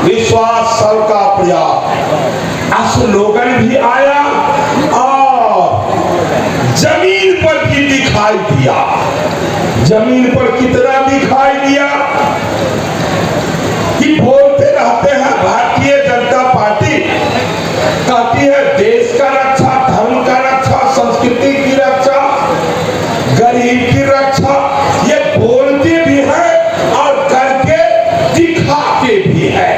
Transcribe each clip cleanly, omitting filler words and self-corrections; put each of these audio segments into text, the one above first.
विश्वास सबका प्रयास स्लोगन भी आया और जमीन पर भी दिखाई दिया। जमीन पर कितना दिखाई दिया कि बोलते रहते हैं भारतीय जनता पार्टी कहती है देश का रक्षा, धर्म का रक्षा, संस्कृति की रक्षा, गरीब की रक्षा। ये बोलते भी है और करके दिखाते भी है।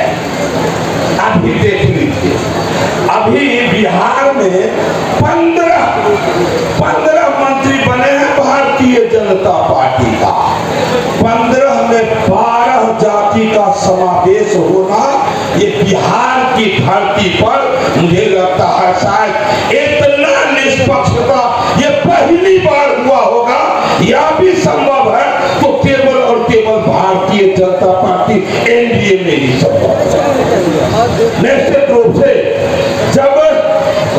अभी देख लीजिए, अभी बिहार में 15 मंत्री बने हैं भारतीय जनता पार्टी का। 15 में 12 जाति का समावेश होना ये बिहार की धरती पर मुझे लगता है शायद इतना निष्पक्षता ये पहली बार हुआ होगा, या भी संभव है तो केवल और केवल भारतीय जनता पार्टी एनडीए में ही संभव है। निश्चित रूप से जब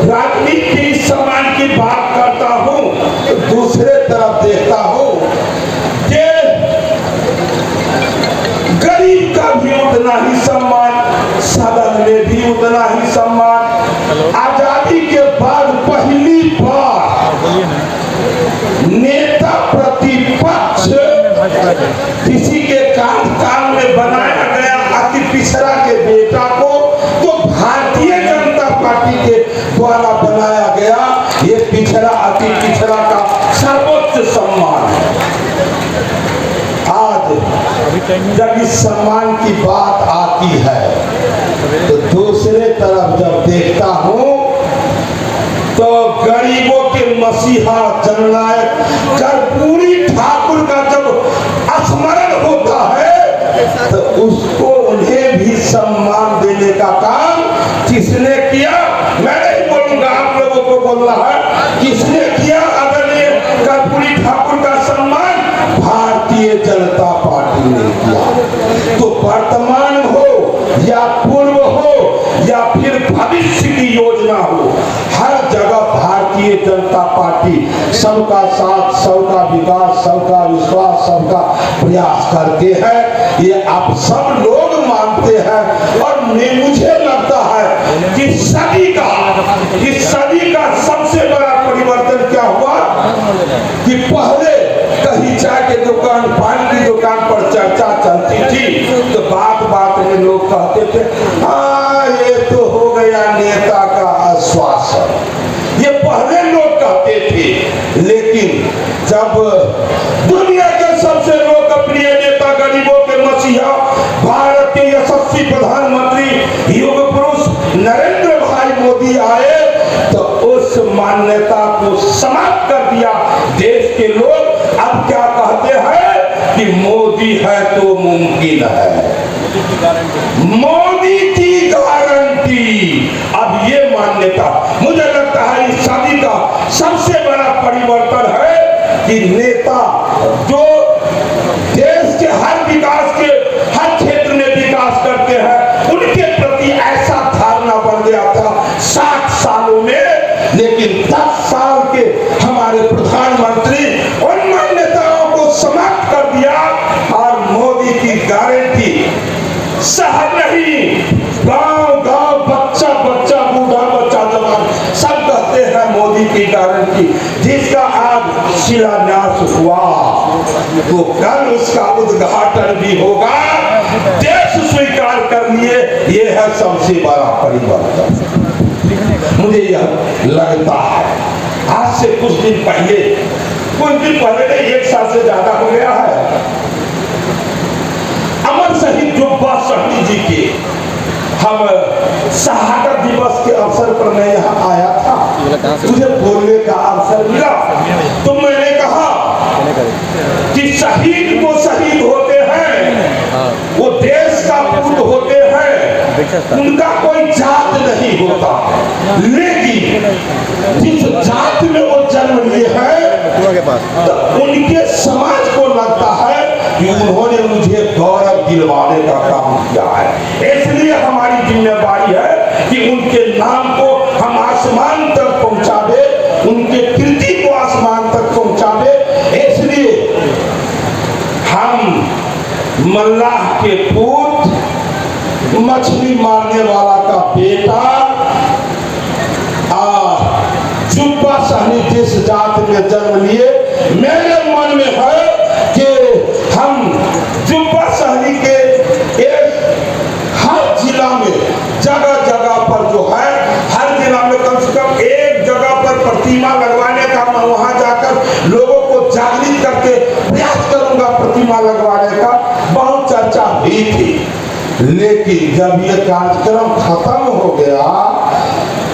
राजनीति सम्मान की बात करता हूं तो दूसरे तरफ देखता हूं कि गरीब का भी उतना ही सम्मान, सदन में भी उतना ही सम्मान। आजादी के बाद पहली बार नेता प्रतिपक्ष किसी के काल में बनाया गया अति पिछड़ा के बेटा को तो भारतीय जनता पार्टी के द्वारा बनाया गया। ये पिछड़ा अति पिछड़ा का सर्वोच्च सम्मान है। आज जब इस सम्मान की बात आती है तो दूसरे तरफ जब देखता हूं तो गरीबों के मसीहा जननायक कर्पूरी ठाकुर का जब स्मरण होता है तो उसको उन्हें भी सम्मान देने का काम किसने किया? मैं नहीं बोलूंगा, आप लोगों को बोलना है किसने किया। आदरणीय कर्पूरी ठाकुर का सम्मान भारतीय जनता पार्टी ने किया। तो वर्तमान हो या पूर्व हो या फिर भविष्य की योजना हो, हर जगह भारतीय जनता पार्टी सबका साथ, सबका विकास, सबका विश्वास, सबका प्रयास करते हैं। ये आप सब लोग मानते हैं और मुझे लगता है कि इस सदी का सबसे बड़ा परिवर्तन क्या हुआ कि पहले कहीं चाय के दुकान, पान की दुकान पर चर्चा चलती थी तो बात बात में लोग कहते थे हाँ ये तो हो गया नेता का आश्वासन, ये पहले लोग कहते थे। लेकिन जब दुनिया के सबसे लोकप्रिय नेता, गरीबों के मसीहा, भारत के यशस्वी प्रधानमंत्री युग पुरुष नरेंद्र भाई मोदी आए तो उस मान्यता को समाप्त कर दिया। देश के लोग अब क्या कहते हैं कि मोदी है तो मुमकिन है, मोदी की गारंटी। अब ये मान्यता मुझे लगता है इस सदी का सबसे बड़ा परिवर्तन है कि नेता जो देश के हर विकास के हर क्षेत्र में विकास करते हैं उनके प्रति ऐसा धारणा बन गया था 60 सालों में, लेकिन 10 साल के हमारे प्रधानमंत्री उन मान्यताओं को समाप्त कर दिया और मोदी की गारंटी शहर नहीं, गांव गांव, बच्चा बच्चा, बूढ़ा बच्चा, जवान सब कहते हैं मोदी की गारंटी, जिसका आज शिलान्यास हुआ तो कल उसका उद्घाटन भी होगा। देश स्वीकार कर लिए, ये है सबसे बड़ा परिवर्तन मुझे यह लगता है। आज से कुछ दिन पहले नहीं, 1 साल से ज्यादा हो गया है, अमर शहीद जुब्बा शहीद जी के हम शहादत दिवस के अवसर पर मैं यहाँ आया था, मुझे बोलने का अवसर मिला तो मैंने कहा कि शहीद को शहीद होते हैं, वो देश का पुत्र होते हैं, उनका कोई जात नहीं होता, लेकिन जिस जात में वो जन्म लिए हैं तो उनके समाज को लगता है कि उन्होंने मुझे गौरव दिलवाने का काम किया है। इसलिए हमारी जिम्मेदारी है कि उनके नाम को हम आसमान तक पहुंचा दे, उनके कृति को आसमान तक पहुंचा दे। इसलिए हम मल्लाह के पूत मछली मारने वाला का बेटा जुब्बा सहनी जिस जात में जन्म लिए, मेरे मन में है कि हम जुब्बा सहनी के एक हर जिला में जगह जगह पर जो है, हर जिला में कम से कम एक जगह पर प्रतिमा लगवाने का मैं वहां जाकर लोगों को जागृत करके प्रयास करूंगा प्रतिमा लगवाने का। बहुत चर्चा हुई थी, लेकिन जब ये कार्यक्रम खत्म हो गया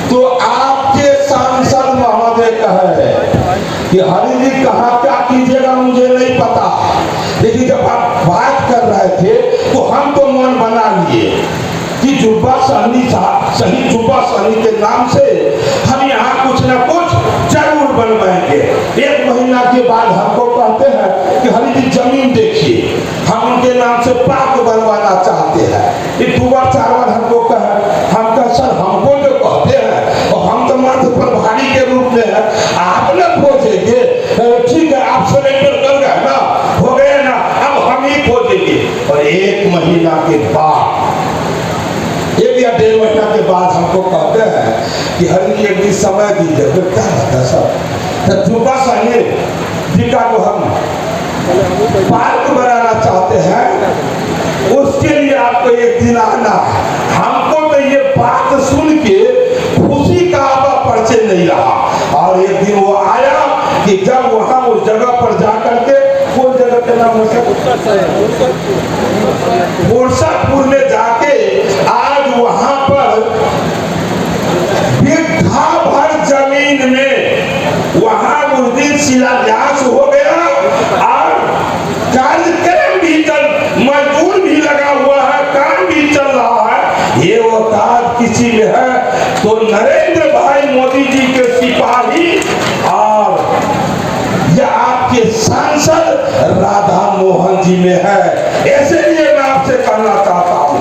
तो आपके सांसद महोदय कहे कि हरि जी कहाँ क्या कीजिएगा मुझे नहीं पता, लेकिन जब आप बात कर रहे थे तो हम तो मन बना लिए कि जुब्बा सहनी शहीद जुब्बा सहनी के नाम से हम यहाँ कुछ न कुछ जरूर बनवाएंगे। एक महीना के बाद हमको कहते हैं कि हरि जी जमीन देखिए, हम उनके नाम से पार्क बनवाना चाहते हैं। ये 2 बार 4 बार हमको कहे, हम कह सर हमको जो कहते हैं और हम तो मात्र प्रभारी के रूप में है, आप न खोजेंगे, ठीक है आप सिलेंडर कर गए ना, हो गए ना, अब हम ही खोजेंगे। और 1 महीना के बाद, 1 या 1.5 महीना के बाद हमको कहते हैं कि हरि जी एक दिन समय दीजिए। फिर क्या रहता सर, जुब्बा सहनी जी का को हम पार्क बनाना चाहते हैं, उसके लिए आपको एक दिन आना। हमको तो ये बात सुन के खुशी का आपा परिचय नहीं रहा। और एक दिन वो आया कि जब वहां उस जगह पर जाकर के, कौन जगह के नाम मुर्सापुर में जाके आज वहां पर बिघा भर जमीन में वहां उस दिन शिलान्यास हो गया और कार्यक्रम भी मजदूर भी लगा हुआ है, काम भी चल रहा है। ये वो काज किसी में है तो नरेंद्र भाई मोदी जी के सिपाही और यह आपके सांसद राधा मोहन जी में है। ऐसे लिए मैं आपसे कहना चाहता हूँ,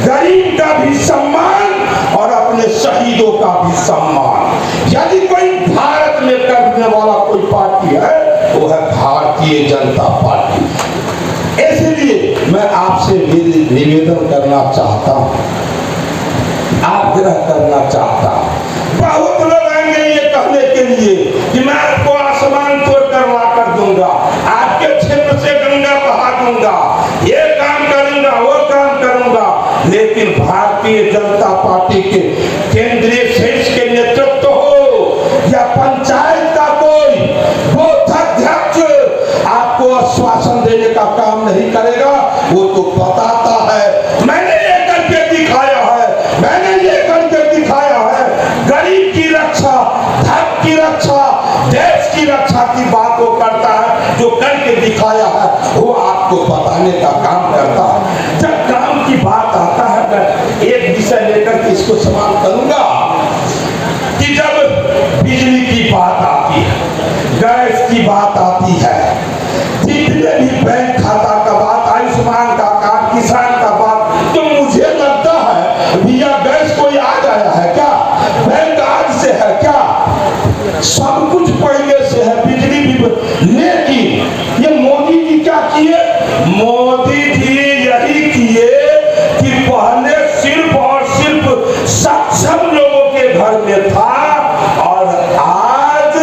गरीब का भी सम्मान और अपने शहीदों का भी सम्मान। यदि कोई भारत में करने वाला कोई पार्टी है वो है भारतीय जनता पार्टी। इसलिए मैं आपसे निवेदन करना चाहता हूँ, आग्रह करना चाहता हूँ। बहुत लोग आएंगे ये कहने के लिए कि मैं आपको आसमान तोड़ कर ला कर दूंगा, आपके क्षेत्र से गंगा बहा दूंगा, ये काम करूंगा, वो काम करूंगा। लेकिन भारतीय जनता पार्टी के केंद्रीय शीर्ष के नेतृत्व हो या पंचायत का कोई बूथाध्यक्ष आपको आश्वासन देने का काम नहीं करेगा। वो तो बताता है मैंने ये करके दिखाया है, मैंने ये करके दिखाया है। गरीब की रक्षा, धर्म की रक्षा, देश की रक्षा की बात वो करता है, जो करके दिखाया है वो आपको बताने का काम करता है। जब काम की बात आता है, मैं एक विषय लेकर के इसको समाप्त करूंगा कि जब बिजली की बात आती है, गैस की बात आती है, जितने भी बैंक खाता का बात, आयुष्मान का कार्ड, किसान का बात, तो मुझे लगता है भैया गैस कोई आज आया है क्या, बैंक आज से है क्या, सब कुछ पहले से है, बिजली भी। लेकिन ये मोदी जी क्या किए, मोदी जी यही किए कि पहले सिर्फ और सिर्फ सक्षम लोगों के घर में था और आज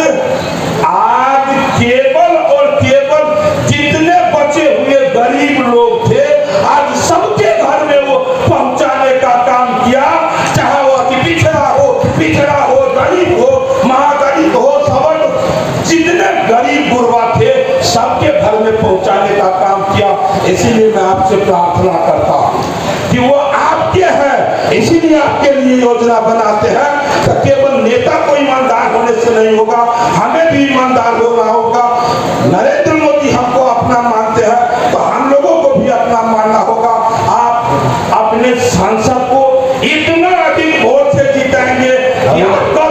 केवल और केवल जितने बचे हुए गरीब लोग थे आज सबके घर में वो पहुंचाने का काम किया। चाहे वो अति पिछड़ा हो, गरीब हो, महागरीब हो, सवर्ण, जितने गरीब गुरबा थे सबके घर में पहुंचाने का काम किया। इसीलिए मैं आपसे प्रार्थना करता हूँ कि वो आपके हैं, इसीलिए आपके लिए योजना बनाते हैं। तो केवल नेता को ईमानदार होने से नहीं होगा, हमें भी ईमानदार होना होगा। नरेंद्र मोदी हमको अपना मानते हैं तो हम लोगों को भी अपना मानना होगा। आप अपने सांसद को इतना अधिक वोट से जिताएंगे कि आपका